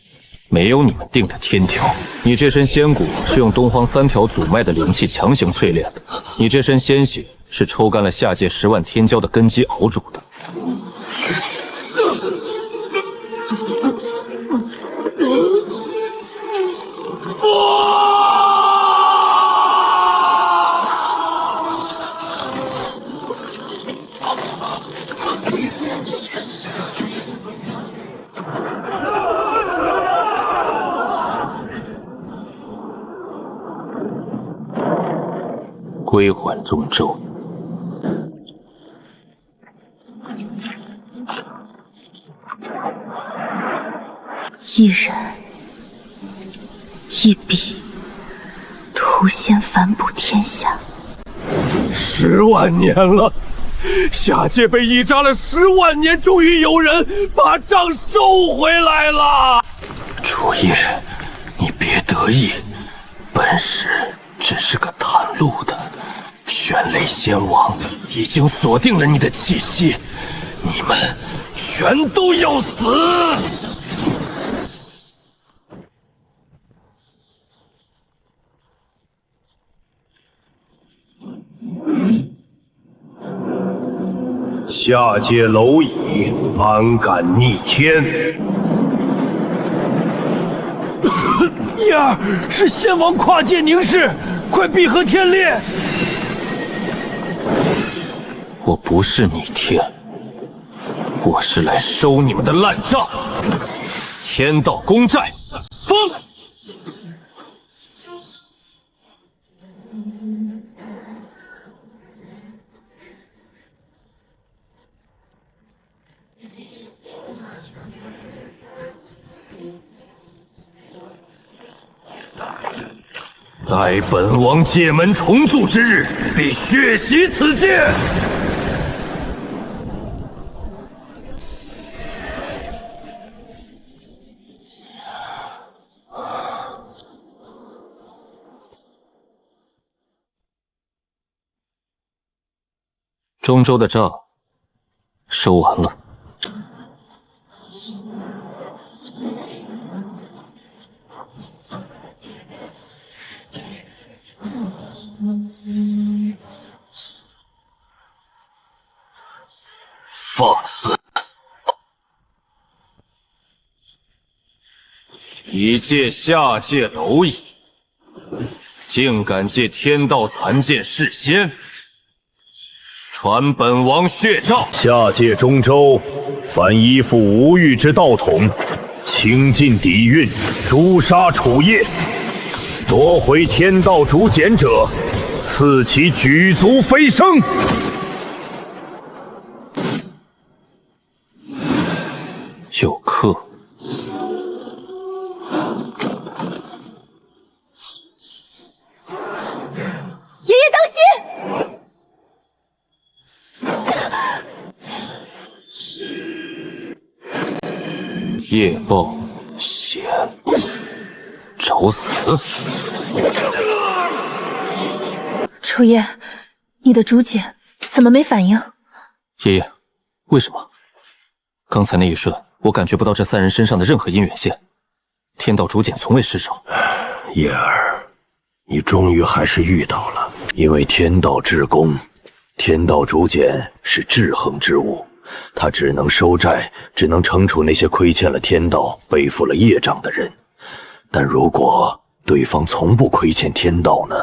没有你们定的天条。你这身仙骨是用东荒3条祖脉的灵气强行淬炼的，你这身仙血是抽干了下界10万天骄的根基熬煮的。归还中州。一人一笔，图先反哺天下。10万年了，下界被一扎了10万年，终于有人把账收回来了。楚夜，你别得意，本使只是个探路的。玄雷仙王已经锁定了你的气息，你们全都要死！下界蝼蚁，安敢逆天！叶儿，是仙王跨界凝视，快闭合天裂！我不是逆天，我是来收你们的烂账。天道公债，封！待本王界门重塑之日，必血洗此界！中州的账收完了。放肆！一介下界蝼蚁，竟敢借天道残剑弑仙，传本王血诏！下界中州，凡依附无欲之道统，倾尽底蕴，诛杀楚夜，夺回天道竹简者，赐其举足飞升。有客。爷爷当心！夜报险，找死！楚夜，你的竹简怎么没反应？爷爷，为什么？刚才那一瞬，我感觉不到这3人身上的任何姻缘线。天道竹简从未失手。叶儿，你终于还是遇到了。因为天道至公，天道竹简是制衡之物，它只能收债，只能惩处那些亏欠了天道、背负了业障的人。但如果对方从不亏欠天道呢？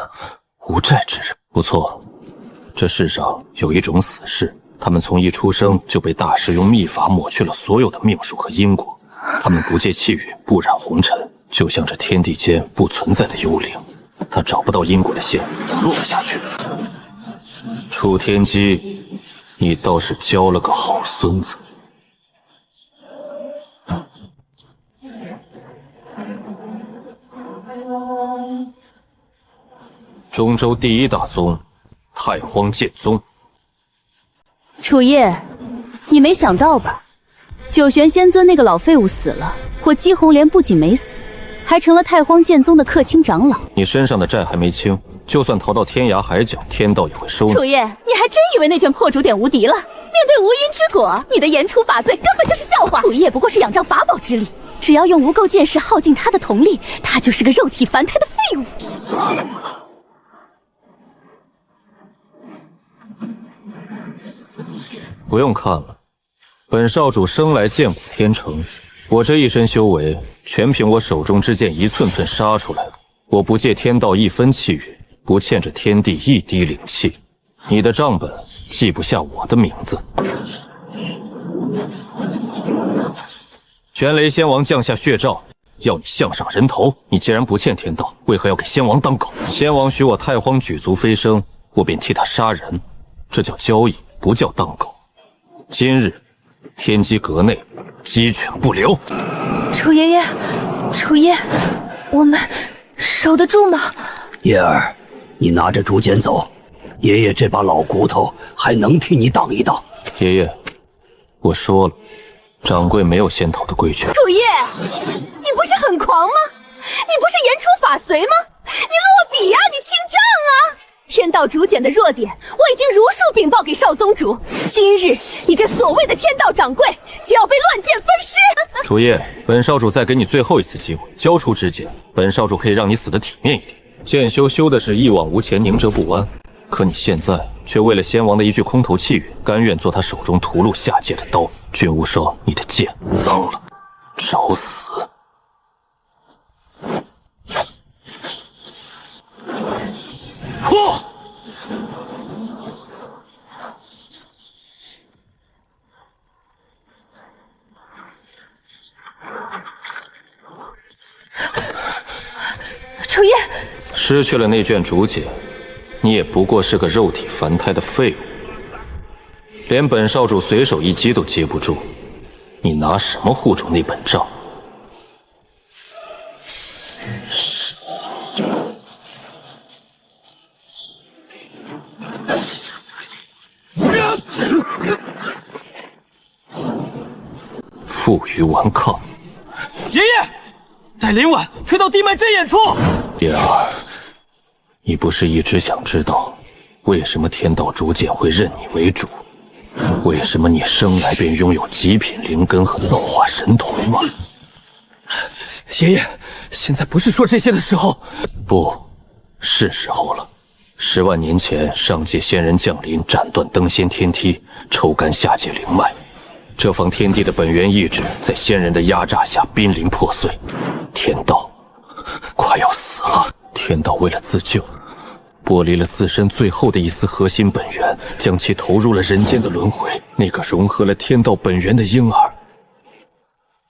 无债之人，不错。这世上有一种死士，他们从一出生就被大师用秘法抹去了所有的命数和因果，他们不借气运，不染红尘，就像这天地间不存在的幽灵。他找不到因果的线，落了下去。楚天机，你倒是交了个好孙子。中州第一大宗，太荒剑宗。楚夜，你没想到吧？九玄仙尊那个老废物死了，我姬红莲不仅没死，还成了太荒剑宗的客卿长老。你身上的债还没清，就算逃到天涯海角，天道也会收你。楚夜，你还真以为那卷破竹典无敌了？面对无因之果，你的言出法罪根本就是笑话。楚夜不过是仰仗法宝之力，只要用无垢剑士耗尽他的瞳力，他就是个肉体凡胎的废物。不用看了，本少主生来剑骨天成，我这一身修为全凭我手中之剑一寸寸杀出来的。我不借天道1分气运，不欠着天地1滴灵气，你的账本记不下我的名字。玄雷仙王降下血诏，要你项上人头。你既然不欠天道，为何要给仙王当狗？仙王许我太荒举足飞升，我便替他杀人，这叫交易，不叫当狗。今日天机阁内鸡犬不留。楚爷爷，楚爷，我们守得住吗？叶儿，你拿着竹简走，爷爷这把老骨头还能替你挡一挡。爷爷，我说了，掌柜没有先头的规矩。楚叶，你不是很狂吗？你不是言出法随吗？你落笔呀，你清账啊！天道竹简的弱点，我已经如数禀报给少宗主。今日你这所谓的天道掌柜就要被乱箭分尸。楚叶，本少主再给你最后一次机会，交出纸简，本少主可以让你死得体面一点。剑修修的是一往无前，宁折不弯，可你现在却为了先王的一句空头气语，甘愿做他手中屠戮下界的刀。君无双，你的剑脏了，找死！破！楚叶，失去了那卷竹简，你也不过是个肉体凡胎的废物，连本少主随手一击都接不住，你拿什么护住那本账？负隅顽抗。爷爷，带林婉飞到地脉针眼处。叶儿，你不是一直想知道为什么天道竹简会认你为主？为什么你生来便拥有极品灵根和造化神瞳吗？爷爷，现在不是说这些的时候。不，是时候了。10万年前，上界仙人降临，斩断登仙天梯，抽干下界灵脉。这方天地的本源意志，在仙人的压榨下濒临破碎。天道快要死了。天道为了自救，剥离了自身最后的一丝核心本源，将其投入了人间的轮回。那个融合了天道本源的婴儿，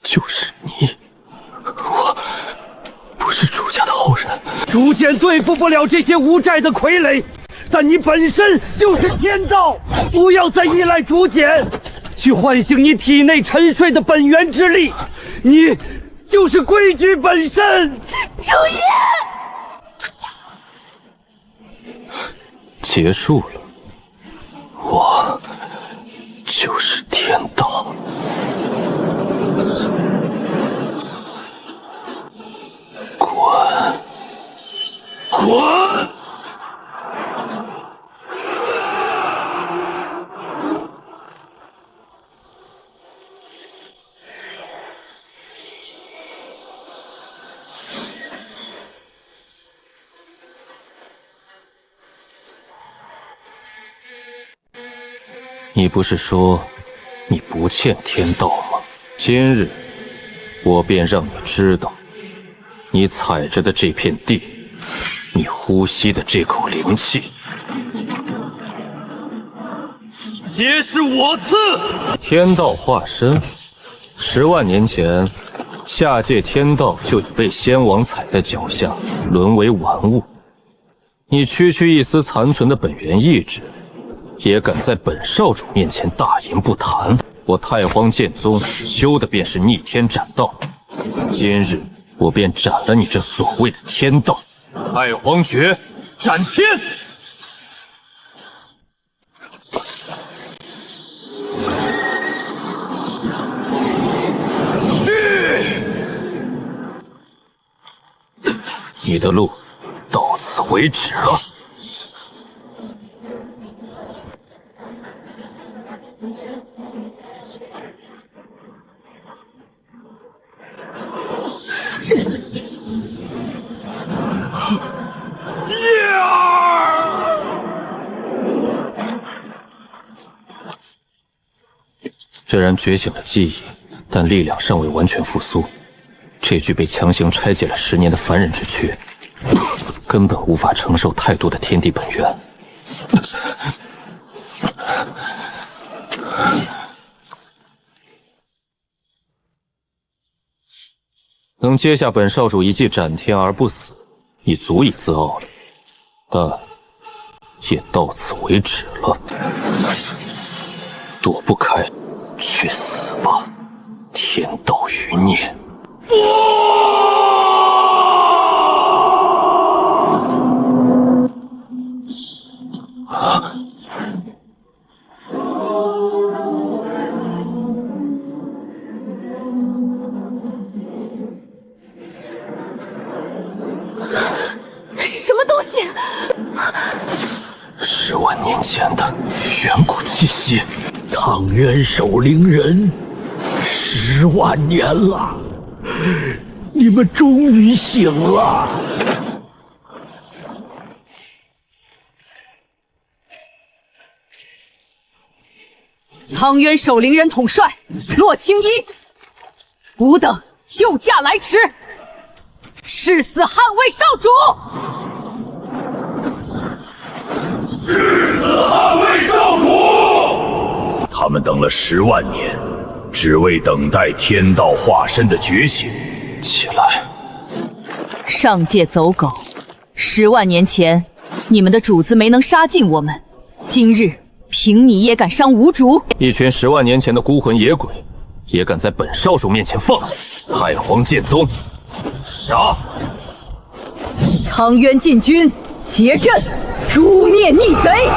就是你。我不是楚家的后人。竹简对付不了这些无债的傀儡，但你本身就是天道，不要再依赖竹简，去唤醒你体内沉睡的本源之力。你就是规矩本身。楚叶，结束了，我就是天道。滚！你不是说你不欠天道吗？今日我便让你知道，你踩着的这片地，你呼吸的这口灵气，皆是我赐。天道化身，10万年前，下界天道就已被仙王踩在脚下，沦为玩物。你区区一丝残存的本源意志，也敢在本少主面前大言不惭？我太荒剑宗修的便是逆天斩道，今日我便斩了你这所谓的天道。太荒诀，斩天！你的路到此为止了。虽然觉醒了记忆，但力量尚未完全复苏。这具被强行拆解了10年的凡人之躯，根本无法承受太多的天地本源。能接下本少主一记斩天而不死，已足以自傲了。但也到此为止了。躲不开，去死吧！天道余孽！啊！那是什么东西？10万年前的远古气息。苍渊守灵人，10万年了，你们终于醒了。苍渊守灵人统帅洛青衣，吾等救驾来迟，誓死捍卫少主。誓死捍卫少主！他们等了10万年，只为等待天道化身的觉醒。起来！上界走狗，10万年前你们的主子没能杀尽我们，今日凭你也敢伤吾主？一群10万年前的孤魂野鬼，也敢在本少主面前放肆！太皇剑宗，杀！苍渊禁军，结阵，诛灭逆贼！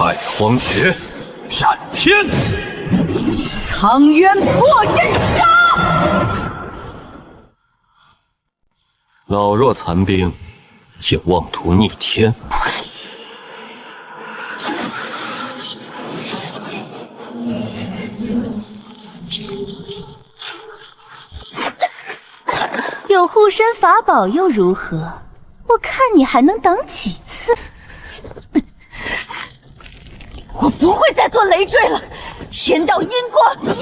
太皇诀，斩天！苍渊破阵杀！老弱残兵，也妄图逆天！有护身法宝又如何？我看你还能挡几次？我不会再做累赘了，天道因果因。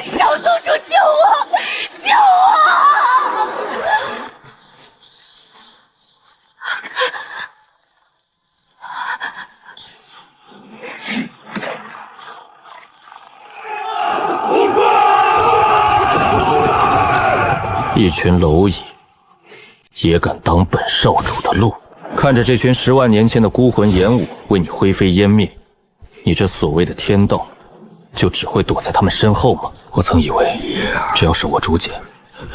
少宗主救我！救我！一群蝼蚁，也敢挡本少主的路？看着这群10万年前的孤魂野武为你灰飞烟灭，你这所谓的天道，就只会躲在他们身后吗？我曾以为，只要手握竹简，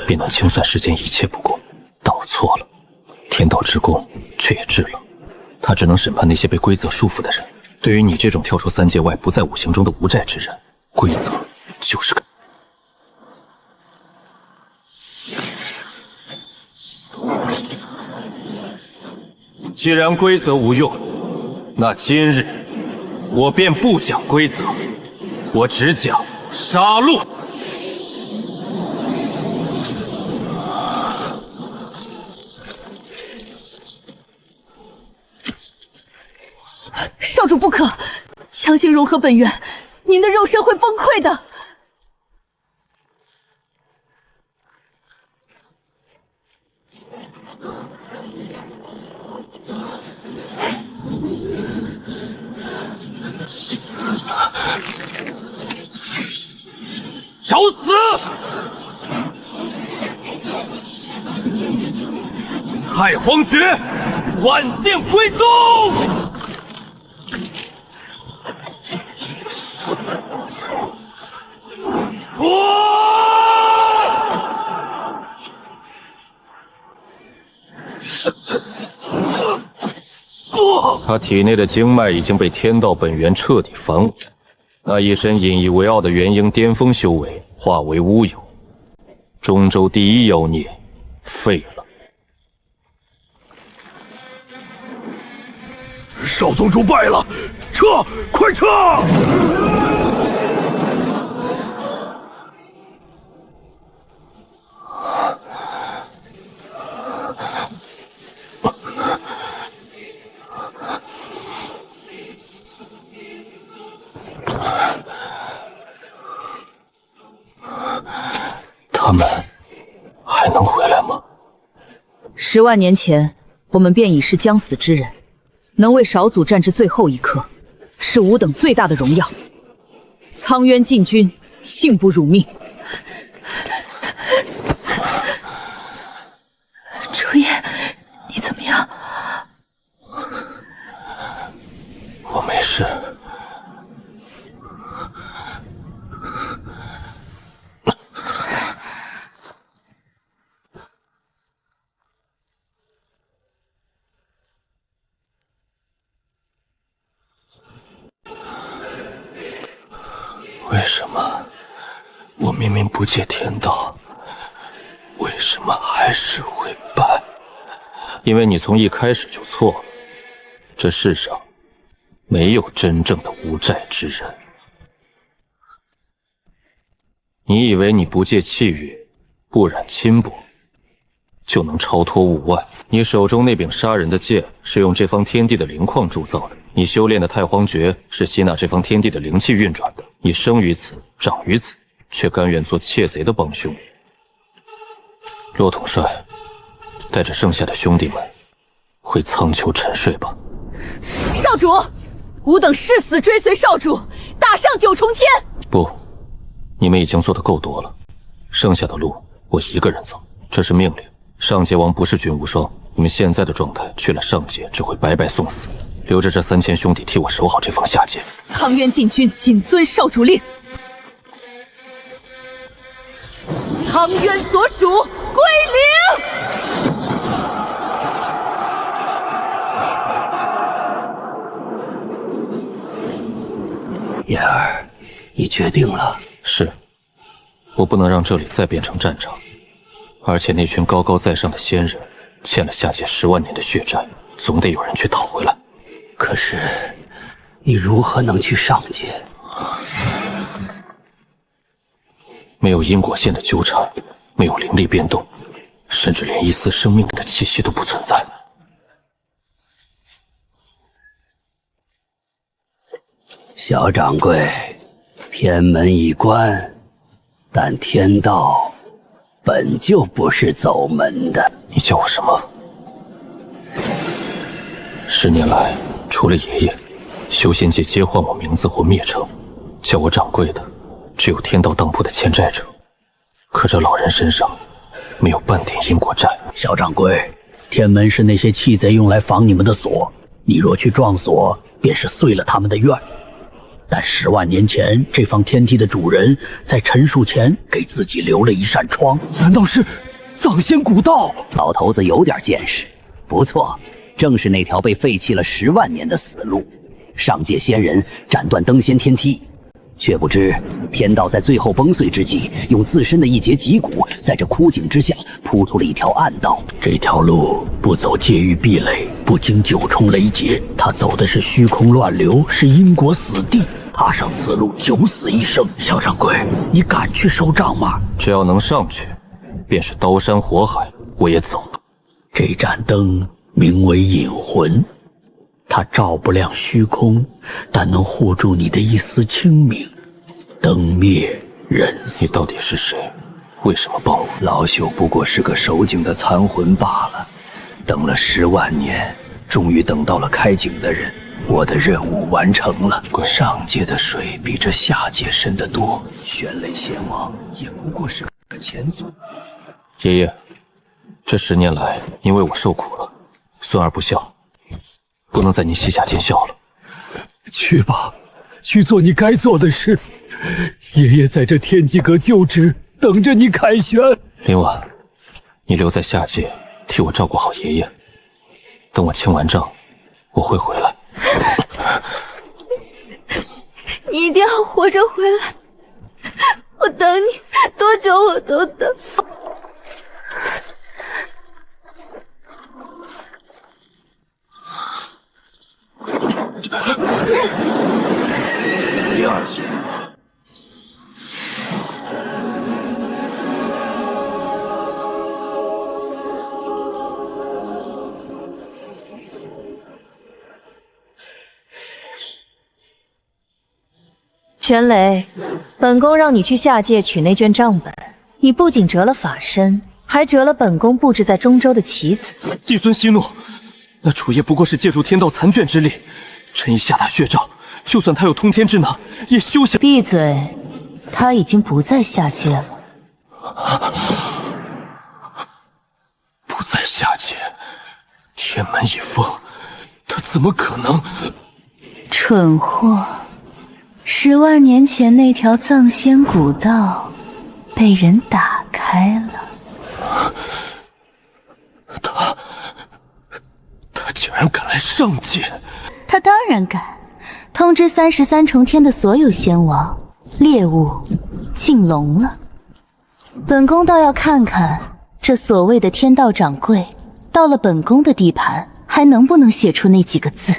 便能清算世间一切不公，但我错了。天道之功却也至了，他只能审判那些被规则束缚的人。对于你这种跳出3界外、不在五行中的无债之人，规则就是个。既然规则无用，那今日我便不讲规则，我只讲杀戮。少主不可，强行融合本源，您的肉身会崩溃的。找死！太皇诀，万剑归宗！他体内的经脉已经被天道本源彻底反捂，那一身引以为傲的元婴巅峰修为化为乌有，中州第1妖孽废了。少宗主败了，撤！快撤！他们还能回来吗？10万年前，我们便已是将死之人，能为少祖战至最后一刻，是吾等最大的荣耀。苍渊禁军，幸不辱命。楚夜，你怎么样？我没事。为什么我明明不借天道，为什么还是会败？因为你从一开始就错了。这世上没有真正的无债之人。你以为你不借气运，不染轻薄，就能超脱物外？你手中那柄杀人的剑是用这方天地的灵矿铸造的，你修炼的太荒诀是吸纳这方天地的灵气运转的。你生于此，长于此，却甘愿做窃贼的帮凶。骆统帅，带着剩下的兄弟们回苍丘沉睡吧。少主，吾等誓死追随少主，打上9重天。不，你们已经做得够多了，剩下的路我一个人走，这是命令。上界王不是君无双，你们现在的状态去了上界只会白白送死。留着这3000兄弟替我守好这方下界。苍渊禁军谨遵少主令。苍渊所属归零。叶儿，你决定了？是，我不能让这里再变成战场，而且那群高高在上的仙人欠了下界10万年的血债，总得有人去讨回来。可是，你如何能去上界？没有因果线的纠缠，没有灵力变动，甚至连一丝生命的气息都不存在。小掌柜，天门已关，但天道本就不是走门的。你叫我什么？10年来，除了爷爷，修仙界皆唤我名字或灭称，叫我掌柜的，只有天道当铺的欠债者。可这老人身上没有半点因果债。小掌柜，天门是那些弃贼用来防你们的锁，你若去撞锁，便是碎了他们的愿。但10万年前，这方天地的主人在陈述前给自己留了一扇窗。难道是藏仙古道？老头子有点见识，不错，正是那条被废弃了10万年的死路。上界仙人斩断登仙天梯，却不知天道在最后崩碎之际，用自身的一截脊骨，在这枯井之下铺出了一条暗道。这条路不走界域壁垒，不经9重雷劫，他走的是虚空乱流，是因果死地。踏上此路，九死一生。小掌柜，你敢去收账吗？只要能上去，便是刀山火海，我也走。这盏灯名为引魂，它照不亮虚空，但能护住你的一丝清明。灯灭人死。你到底是谁？为什么帮我？老朽不过是个守井的残魂罢了。等了10万年，终于等到了开井的人。我的任务完成了。上界的水比这下界深得多，玄雷仙王也不过是个前祖。爷爷，这10年来您为我受苦了，孙儿不孝，不能在您膝下尽孝了。去吧，去做你该做的事。爷爷在这天机阁就职，等着你凯旋。林婉，你留在下界替我照顾好爷爷，等我清完账，我会回来。你一定要活着回来，我等你多久我都等。第2集。玄雷，本宫让你去下界取那卷账本，你不仅折了法身，还折了本宫布置在中州的棋子。帝尊息怒，那楚夜不过是借助天道残卷之力，臣已下达血诏，就算他有通天之能，也休想。闭嘴！他已经不在下界了。不在下界，天门已封，他怎么可能？蠢货！10万年前那条藏仙古道被人打开了。他竟然敢来上界！他当然敢！通知33重天的所有仙王，猎物进笼了。本宫倒要看看这所谓的天道掌柜，到了本宫的地盘，还能不能写出那几个字。